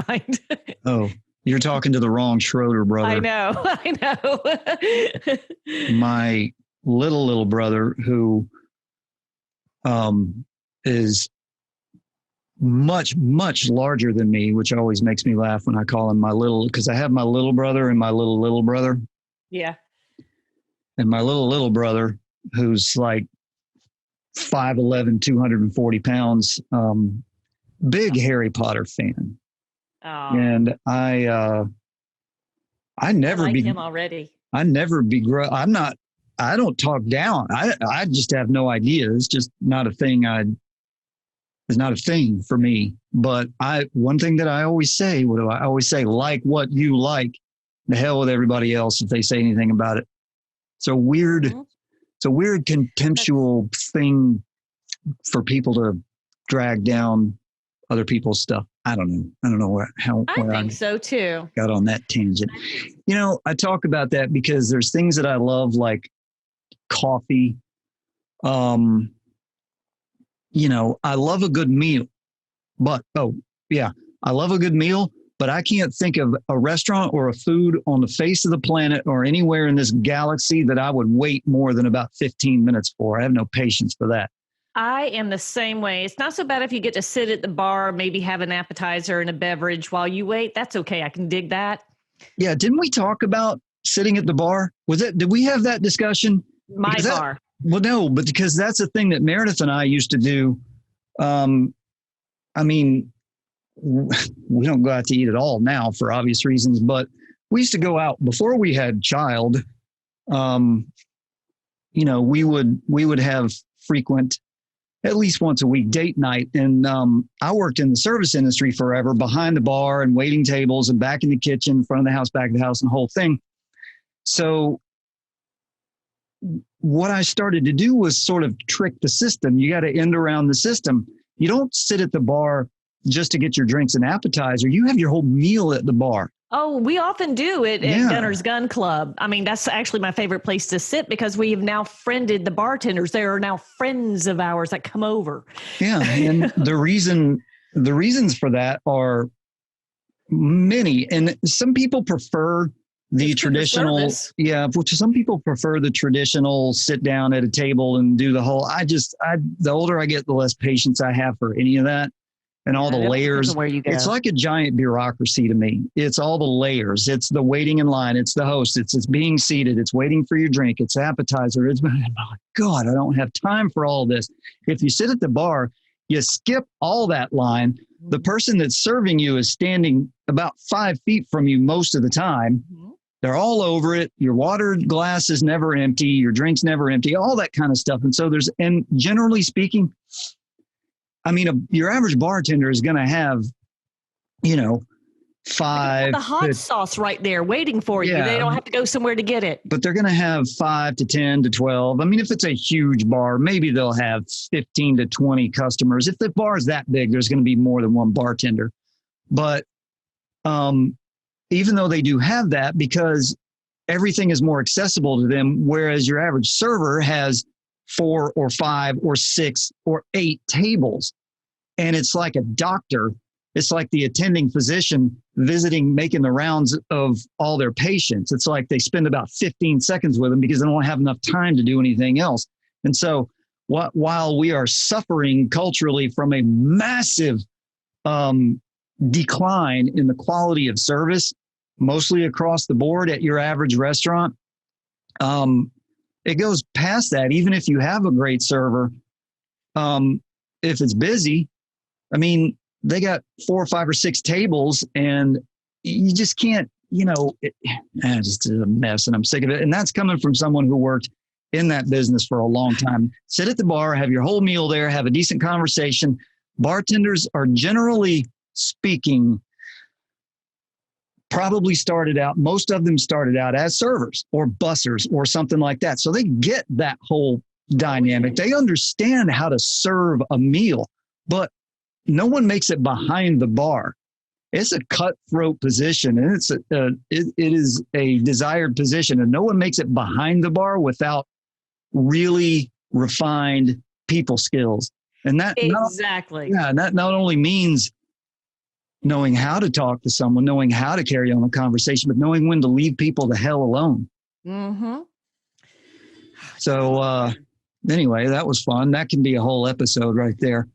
mind. Oh, you're talking to the wrong Schroeder brother. I know. My little brother, who is much larger than me, which always makes me laugh when I call him my little, because I have my little brother and my little brother. Yeah. And my little brother, who's like 5'11", 240 pounds, big Harry Potter fan. Oh. And I never like him already. I never begrudge. I don't talk down. I just have no idea. It's just not a thing. It's not a thing for me. But one thing that I always say, what do I always say? Like what you like, the hell with everybody else if they say anything about it. It's a weird contemptual thing for people to drag down other people's stuff. I don't know where I think so too. Got on that tangent. You know, I talk about that because there's things that I love, like coffee. You know, I love a good meal, but I love a good meal, but I can't think of a restaurant or a food on the face of the planet or anywhere in this galaxy that I would wait more than about 15 minutes for. I have no patience for that. I am the same way. It's not so bad if you get to sit at the bar, maybe have an appetizer and a beverage while you wait. That's okay. I can dig that. Yeah. Didn't we talk about sitting at the bar? Did we have that discussion? My bar. Well, no, but because that's the thing that Meredith and I used to do. I mean, we don't go out to eat at all now for obvious reasons, but we used to go out before we had child. You know, we would have frequent, at least once a week, date night. And I worked in the service industry forever, behind the bar and waiting tables and back in the kitchen, front of the house, back of the house, and the whole thing. So what I started to do was sort of trick the system. You got to end around the system. You don't sit at the bar just to get your drinks and appetizer. You have your whole meal at the bar. Oh, we often do it at Gunner's Gun Club. I mean, that's actually my favorite place to sit because we have now friended the bartenders. They are now friends of ours that come over. Yeah. And the reasons for that are many. And some people prefer the traditional, which some people prefer the traditional sit down at a table and do the whole, the older I get, the less patience I have for any of that. And all the layers. It's like a giant bureaucracy to me. It's all the layers. It's the waiting in line. It's the host. It's being seated. It's waiting for your drink. It's appetizer. It's, oh God, I don't have time for all this. If you sit at the bar, you skip all that line. The person that's serving you is standing about 5 feet from you most of the time. Mm-hmm. They're all over it. Your water glass is never empty. Your drink's never empty, all that kind of stuff. And so and generally speaking, I mean, your average bartender is going to have, you know, the hot sauce right there waiting for you. They don't have to go somewhere to get it. But they're going to have 5 to 10 to 12. I mean, if it's a huge bar, maybe they'll have 15 to 20 customers. If the bar is that big, there's going to be more than one bartender. But even though they do have that, because everything is more accessible to them, whereas your average server has 4 or 5 or 6 or 8 tables. And it's like a doctor. It's like the attending physician visiting, making the rounds of all their patients. It's like they spend about 15 seconds with them because they don't have enough time to do anything else. And so while we are suffering culturally from a massive decline in the quality of service, mostly across the board at your average restaurant, it goes past that. Even if you have a great server, if it's busy, I mean, they got 4 or 5 or 6 tables and you just can't, you know, it's just a mess and I'm sick of it. And that's coming from someone who worked in that business for a long time. Sit at the bar, have your whole meal there, have a decent conversation. Bartenders are, generally speaking, probably most of them started out as servers or bussers or something like that. So they get that whole dynamic. They understand how to serve a meal, but no one makes it behind the bar. It's a cutthroat position, and it is a desired position, and no one makes it behind the bar without really refined people skills. And that exactly. And that not only means knowing how to talk to someone, knowing how to carry on a conversation, but knowing when to leave people the hell alone. Mm-hmm. So anyway, that was fun. That can be a whole episode right there.